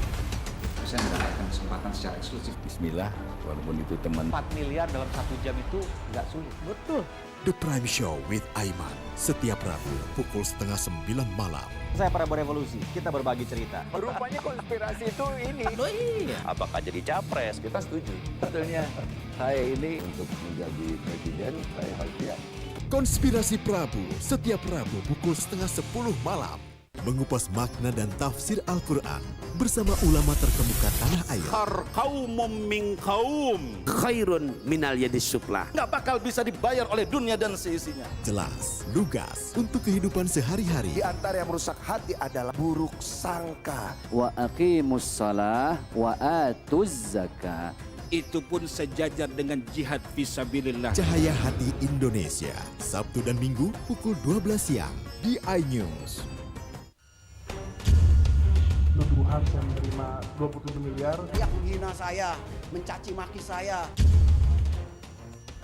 Saya mendapatkan kesempatan secara eksklusif. Bismillah, walaupun itu teman. 4 miliar dalam 1 jam itu nggak sulit. Betul. The Prime Show with Aiman setiap Rabu pukul 8:30 malam. Saya Prabowo Revolusi, kita berbagi cerita. Rupanya konspirasi itu ini. Oh iya. Apakah jadi capres? Kita setuju. Sebetulnya saya ini untuk menjadi presiden, saya harus siap. Konspirasi Prabu setiap Rabu pukul 9:30 malam. Mengupas makna dan tafsir Al-Quran bersama ulama terkemuka tanah air. Kaumum min kaum khairun minal yadis suflah. Nggak bakal bisa dibayar oleh dunia dan seisinya. Jelas, lugas untuk kehidupan sehari-hari. Di antara yang merusak hati adalah buruk sangka. Wa aqimus shalah wa atuz zakah. Itu pun sejajar dengan jihad fisabilillah. Cahaya Hati Indonesia, Sabtu dan Minggu pukul 12 siang di iNews. Nuduhan saya menerima 27 miliar. Yang menghina saya, mencaci maki saya.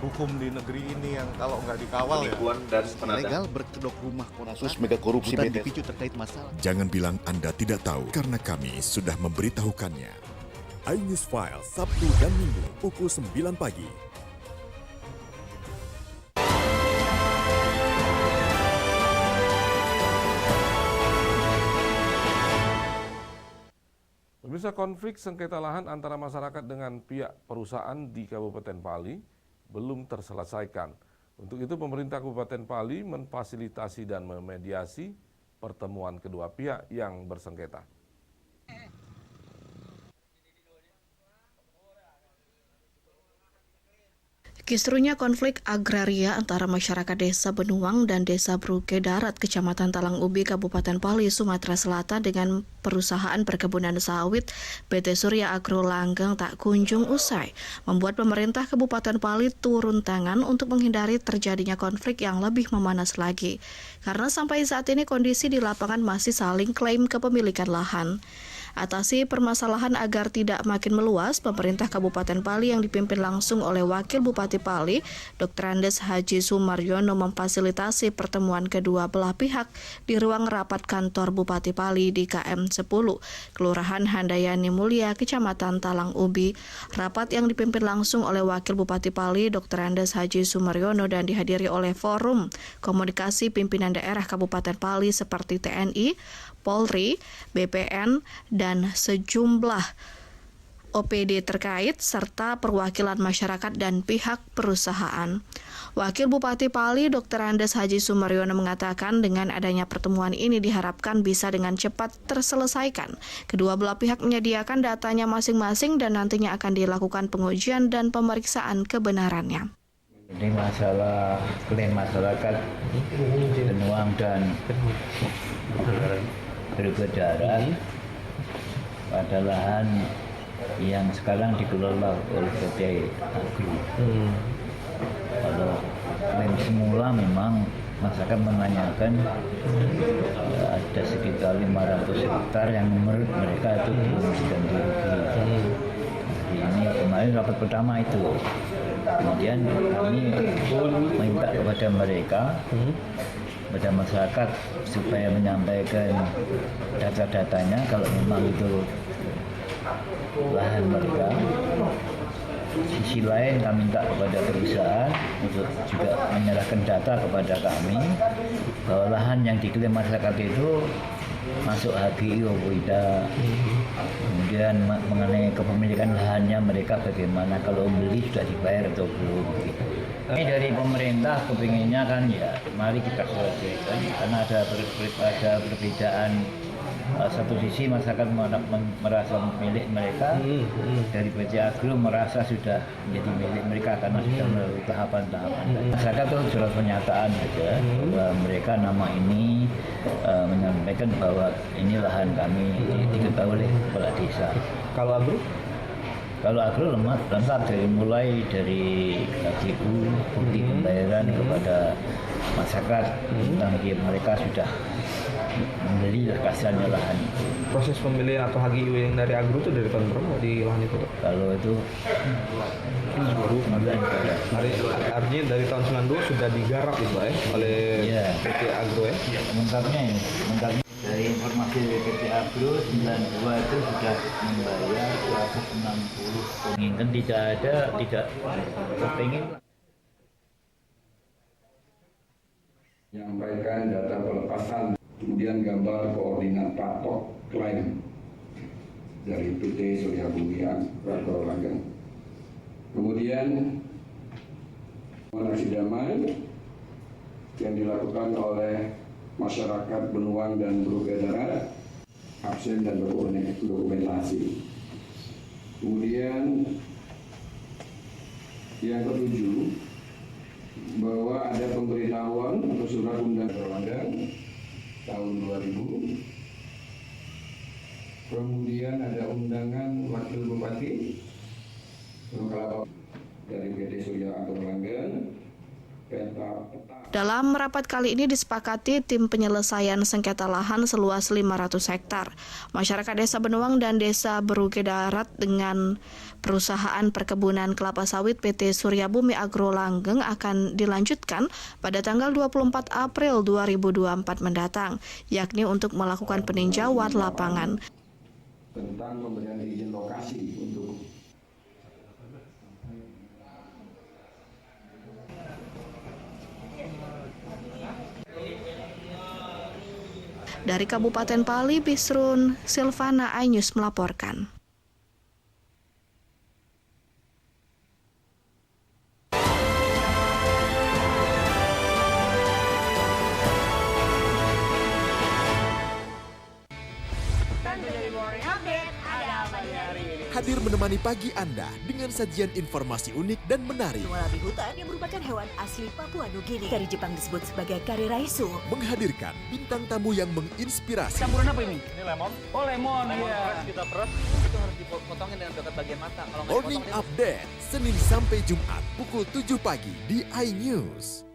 Hukum di negeri ini yang kalau nggak dikawal penipuan dan Legal berkedok rumah kasus mega korupsi bukan dipicu terkait masalah. Jangan bilang Anda tidak tahu karena kami sudah memberitahukannya. iNews File Sabtu dan Minggu pukul 9 pagi. Pemirsa, konflik sengketa lahan antara masyarakat dengan pihak perusahaan di Kabupaten Pali belum terselesaikan. Untuk itu pemerintah Kabupaten Pali memfasilitasi dan memediasi pertemuan kedua pihak yang bersengketa. Kisruhnya konflik agraria antara masyarakat Desa Benuang dan Desa Bruke Darat, Kecamatan Talang Ubi, Kabupaten Pali, Sumatera Selatan dengan perusahaan perkebunan sawit PT Surya Agro Langgeng tak kunjung usai, membuat pemerintah Kabupaten Pali turun tangan untuk menghindari terjadinya konflik yang lebih memanas lagi. Karena sampai saat ini kondisi di lapangan masih saling klaim kepemilikan lahan. Atasi permasalahan agar tidak makin meluas, pemerintah Kabupaten Pali yang dipimpin langsung oleh Wakil Bupati Pali, Dr. Andes Haji Sumaryono memfasilitasi pertemuan kedua belah pihak di ruang rapat kantor Bupati Pali di KM 10, Kelurahan Handayani Mulia, Kecamatan Talang Ubi. Rapat yang dipimpin langsung oleh Wakil Bupati Pali, Dr. Andes Haji Sumaryono, dan dihadiri oleh forum komunikasi pimpinan daerah Kabupaten Pali seperti TNI, Polri, BPN, dan sejumlah OPD terkait, serta perwakilan masyarakat dan pihak perusahaan. Wakil Bupati Pali, Dr. Andes Haji Sumaryono mengatakan dengan adanya pertemuan ini diharapkan bisa dengan cepat terselesaikan. Kedua belah pihak menyediakan datanya masing-masing dan nantinya akan dilakukan pengujian dan pemeriksaan kebenarannya. Ini masalah klaim masyarakat Benuang dan Brugge Darat pada lahan yang sekarang dikelola oleh PT Agro. Kalau klaim semula memang masyarakat menanyakan ada sekitar 500 hektar yang menurut mereka itu belum diganti rugi. Ini kemarin rapat pertama itu. Kemudian kami minta kepada mereka, kepada masyarakat supaya menyampaikan data-datanya kalau memang itu lahan mereka. Sisi lain kami minta kepada perusahaan untuk juga menyerahkan data kepada kami bahwa lahan yang diklaim masyarakat itu masuk HGI atau tidak. Kemudian mengenai kepemilikan lahannya mereka bagaimana, kalau beli sudah dibayar atau belum. Kami dari pemerintah kepinginnya kan ya mari kita selesaikan karena ada perbedaan. Satu sisi masyarakat merasa milik mereka, dari PT Agro merasa sudah menjadi milik mereka karena sudah melalui tahapan-tahapan. Masyarakat itu surat pernyataan saja bahwa mereka nama ini menyampaikan bahwa ini lahan kami diketahui oleh kepala desa. Kalau Agro? Kalau Agro lengkap mulai dari KJU, bukti pembayaran kepada masyarakat tentang mereka sudah membeli kasarnya lahan itu. Proses pembelian atau HGU yang dari Agro itu dari tahun berapa di lahan itu? Kalau itu artinya dari tahun 92 sudah digarap itu oleh PT Agro ya? Lengkapnya dari informasi dari PT Agro 92 itu sudah membayar 260. Inginkan tidak kepingin. Menyampaikan data pelepasan, kemudian gambar koordinat patok klaim dari PT Surya Bumi Agro Langgeng. Kemudian aksi damai yang dilakukan oleh masyarakat Benuang dan Brugge Darat, absen dan dokumentasi. Kemudian yang ketujuh, bahwa ada pemberitahuan atau surat undangan tahun 2000. Kemudian ada undangan Wakil Bupati dari PT Surya Agro Langgeng. Dalam rapat kali ini disepakati tim penyelesaian sengketa lahan seluas 500 hektar. Masyarakat Desa Benuang dan Desa Brugge Darat dengan perusahaan perkebunan kelapa sawit PT Surya Bumi Agro Langgeng akan dilanjutkan pada tanggal 24 April 2024 mendatang, yakni untuk melakukan peninjauan lapangan. Tentang pemberian izin lokasi untuk Dari Kabupaten Pali, Bisrun Silvana iNews melaporkan. Hadir menemani pagi Anda dengan sajian informasi unik dan menarik. Walabi hutan yang merupakan hewan asli Papua Nugini. Dari Jepang disebut sebagai kare raisu. Menghadirkan bintang tamu yang menginspirasi. Campuran apa ini? Ini lemon. Oh lemon, iya. Kita peras, itu harus dipotongin dengan dekat bagian mata. Kalau nggak Morning Update, Senin sampai Jumat pukul 7 pagi di iNews.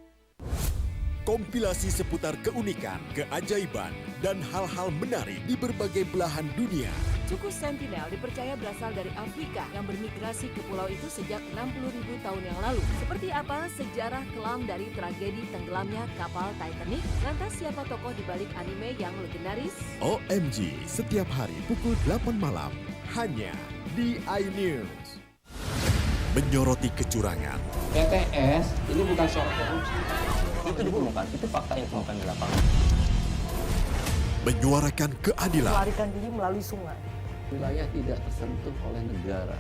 Kompilasi seputar keunikan, keajaiban, dan hal-hal menarik di berbagai belahan dunia. Suku Sentinel dipercaya berasal dari Afrika yang bermigrasi ke pulau itu sejak 60.000 tahun yang lalu. Seperti apa sejarah kelam dari tragedi tenggelamnya kapal Titanic? Lantas siapa tokoh di balik anime yang legendaris? OMG setiap hari pukul 8 malam hanya di iNews. Menyoroti kecurangan. PTS ini bukan soal korupsi. Itu ditemukan, itu fakta yang ditemukan di lapangan. Menyuarakan keadilan. Melarikan diri melalui sungai. Wilayah tidak tersentuh oleh negara.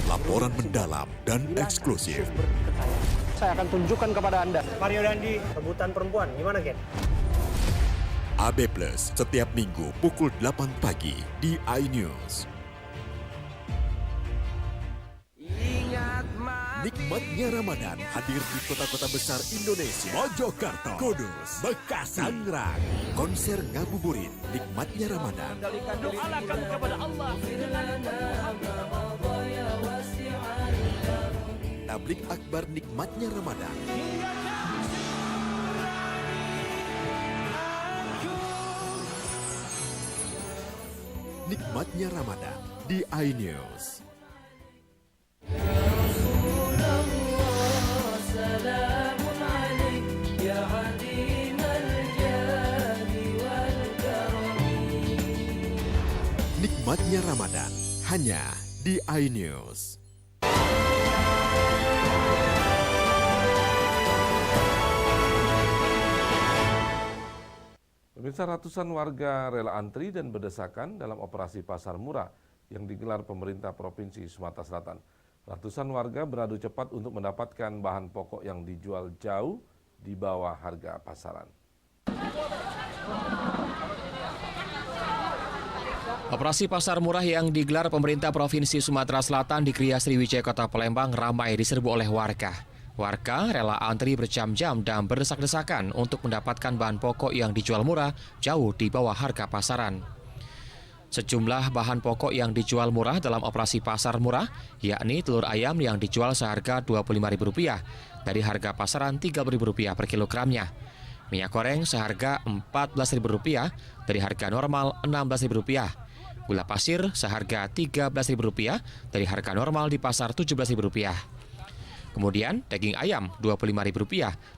Laporan mendalam dan eksklusif. Saya akan tunjukkan kepada Anda. Mario Dandi, rebutan perempuan. Gimana, Ken? AB Plus setiap minggu pukul 8 pagi di iNews. Nikmatnya Ramadan hadir di kota-kota besar Indonesia. Mojokerto, Kudus, Bekasi, Tangerang. Konser ngabuburit Nikmatnya Ramadan. Doakan kepada Allah. Tablik akbar Nikmatnya Ramadan. Nikmatnya Ramadan di iNews. Nikmatnya Ramadan hanya di iNews. Pemirsa, ratusan warga rela antri dan berdesakan dalam operasi pasar murah yang digelar pemerintah Provinsi Sumatera Selatan. Ratusan warga beradu cepat untuk mendapatkan bahan pokok yang dijual jauh di bawah harga pasaran. Operasi pasar murah yang digelar pemerintah Provinsi Sumatera Selatan di Kriya Sriwijaya Kota Palembang ramai diserbu oleh warga. Warga rela antri berjam-jam dan berdesak-desakan untuk mendapatkan bahan pokok yang dijual murah jauh di bawah harga pasaran. Sejumlah bahan pokok yang dijual murah dalam operasi pasar murah, yakni telur ayam yang dijual seharga Rp25.000 dari harga pasaran Rp30.000 per kilogramnya. Minyak goreng seharga Rp14.000 dari harga normal Rp16.000. Gula pasir seharga Rp13.000 dari harga normal di pasar Rp17.000. Kemudian daging ayam Rp25.000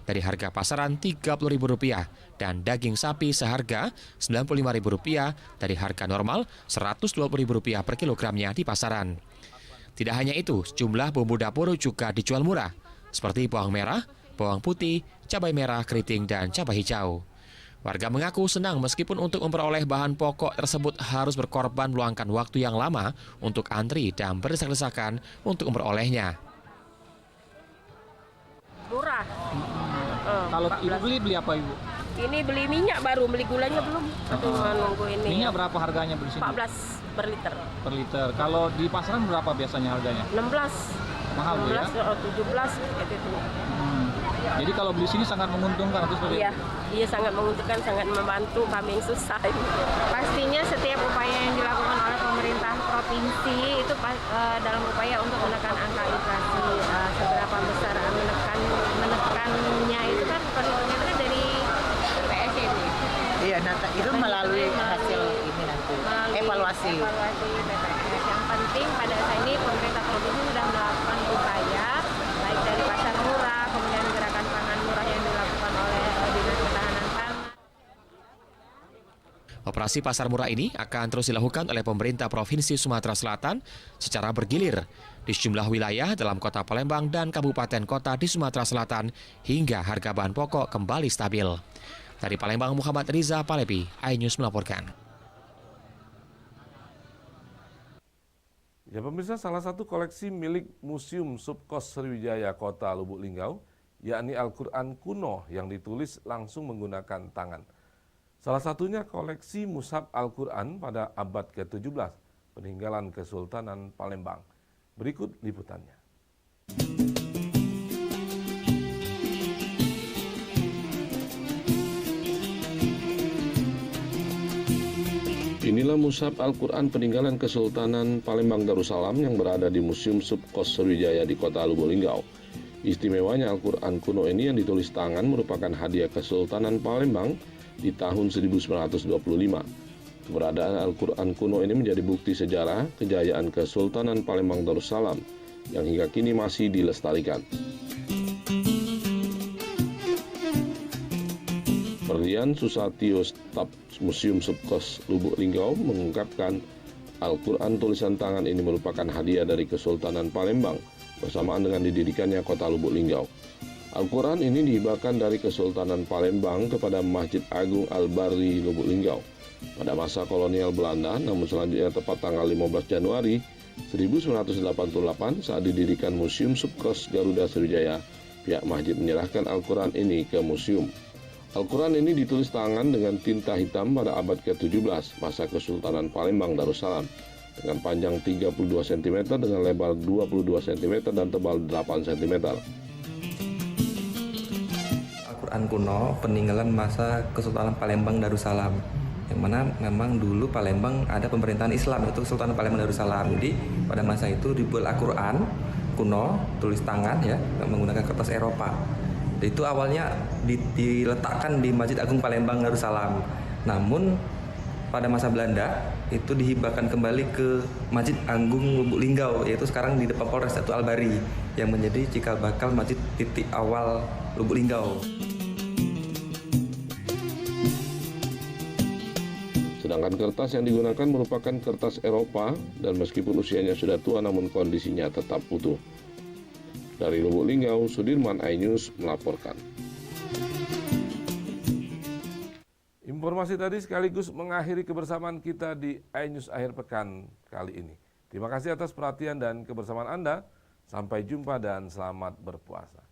dari harga pasaran Rp30.000 dan daging sapi seharga Rp95.000 dari harga normal Rp120.000 per kilogramnya di pasaran. Tidak hanya itu, sejumlah bumbu dapur juga dijual murah seperti bawang merah, bawang putih, cabai merah, keriting, dan cabai hijau. Warga mengaku senang meskipun untuk memperoleh bahan pokok tersebut harus berkorban meluangkan waktu yang lama untuk antri dan berdesak-desakan untuk memperolehnya. Murah. Kalau ibu beli apa ibu? Ini beli minyak baru, beli gulanya belum. Nunggu ini. Minyak berapa harganya beli sini? 14 per liter. Per liter. Kalau di pasaran berapa biasanya harganya? 16. Mahal 16, ya? 17 gitu itu. Jadi kalau beli sini sangat menguntungkan atau seperti Iya, iya sangat menguntungkan, sangat membantu kami yang susah. Pastinya setiap upaya yang dilakukan oleh pemerintah provinsi itu dalam upaya untuk menekan angka inflasi. Seberapa besar menekannya itu kan perhitungannya dari BPS ini. Iya, itu melalui hasil ini nanti evaluasi BPS. Yang penting pada saat ini pemerintah provinsi sudah melakukan upaya baik dari pasar murah, kemudian gerakan pangan murah yang dilakukan oleh Dinas Ketahanan Pangan. Operasi pasar murah ini akan terus dilakukan oleh pemerintah Provinsi Sumatera Selatan secara bergilir di sejumlah wilayah dalam Kota Palembang dan kabupaten kota di Sumatera Selatan hingga harga bahan pokok kembali stabil. Dari Palembang, Muhammad Riza Palepi, iNews melaporkan. Ya pemirsa, salah satu koleksi milik Museum Subkos Sriwijaya Kota Lubuk Linggau, yakni Al-Quran kuno yang ditulis langsung menggunakan tangan. Salah satunya koleksi mushaf Al-Quran pada abad ke-17, peninggalan Kesultanan Palembang. Berikut liputannya. Inilah mushaf Al-Quran peninggalan Kesultanan Palembang Darussalam yang berada di Museum Subkos Sriwijaya di Kota Lubuk Linggau. Istimewanya Al-Quran kuno ini yang ditulis tangan merupakan hadiah Kesultanan Palembang di tahun 1925. Keberadaan Al-Quran kuno ini menjadi bukti sejarah kejayaan Kesultanan Palembang Darussalam yang hingga kini masih dilestarikan. Berlian Susatyo, staf Museum Subkos Lubuk Linggau, mengungkapkan Al-Quran tulisan tangan ini merupakan hadiah dari Kesultanan Palembang bersamaan dengan didirikannya kota Lubuk Linggau. Al-Quran ini dihibahkan dari Kesultanan Palembang kepada Masjid Agung Al-Bari Lubuk Linggau pada masa kolonial Belanda, namun selanjutnya tepat tanggal 15 Januari 1988 saat didirikan Museum Subkos Garuda Sriwijaya, pihak masjid menyerahkan Al-Quran ini ke museum. Al-Quran ini ditulis tangan dengan tinta hitam pada abad ke-17 masa Kesultanan Palembang Darussalam dengan panjang 32 cm dengan lebar 22 cm dan tebal 8 cm. Al-Quran kuno peninggalan masa Kesultanan Palembang Darussalam, yang mana memang dulu Palembang ada pemerintahan Islam, itu Kesultanan Palembang Darussalam. Jadi pada masa itu dibuat Al-Quran kuno tulis tangan ya menggunakan kertas Eropa. Itu awalnya diletakkan di Masjid Agung Palembang Darussalam. Namun pada masa Belanda itu dihibahkan kembali ke Masjid Agung Lubuk Linggau, yaitu sekarang di depan Polres Datu Al-Bari, yang menjadi cikal bakal masjid titik awal Lubuk Linggau. Sedangkan kertas yang digunakan merupakan kertas Eropa dan meskipun usianya sudah tua namun kondisinya tetap utuh. Dari Lubuk Linggau, Sudirman, iNews melaporkan. Informasi tadi sekaligus mengakhiri kebersamaan kita di iNews akhir pekan kali ini. Terima kasih atas perhatian dan kebersamaan Anda. Sampai jumpa dan selamat berpuasa.